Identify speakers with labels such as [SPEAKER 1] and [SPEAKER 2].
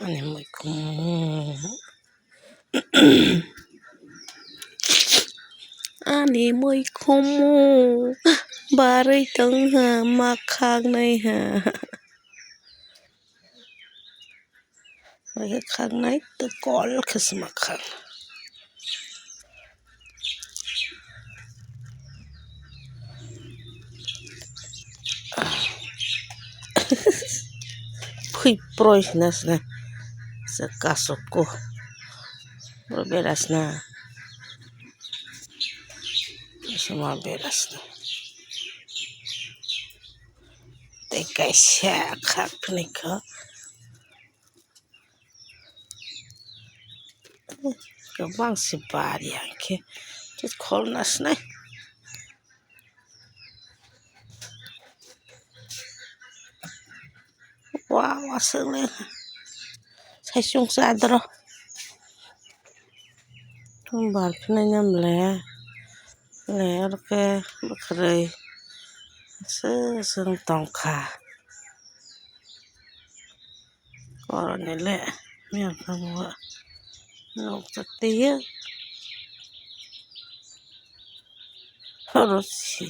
[SPEAKER 1] Ani muy como Ani muy como barai tang ha makhang nai ha Mai khang nai to kol khas makhang Pui prois nas na sa kasoko beras na sama beras na te kai sha khak pnika Kabang si bari anke tit khol nas na wow asang le sai sung sa dro tum bar phna nyam le ke bakrai sa sang tong kha korone le mian phamwa nok taktiya Rosi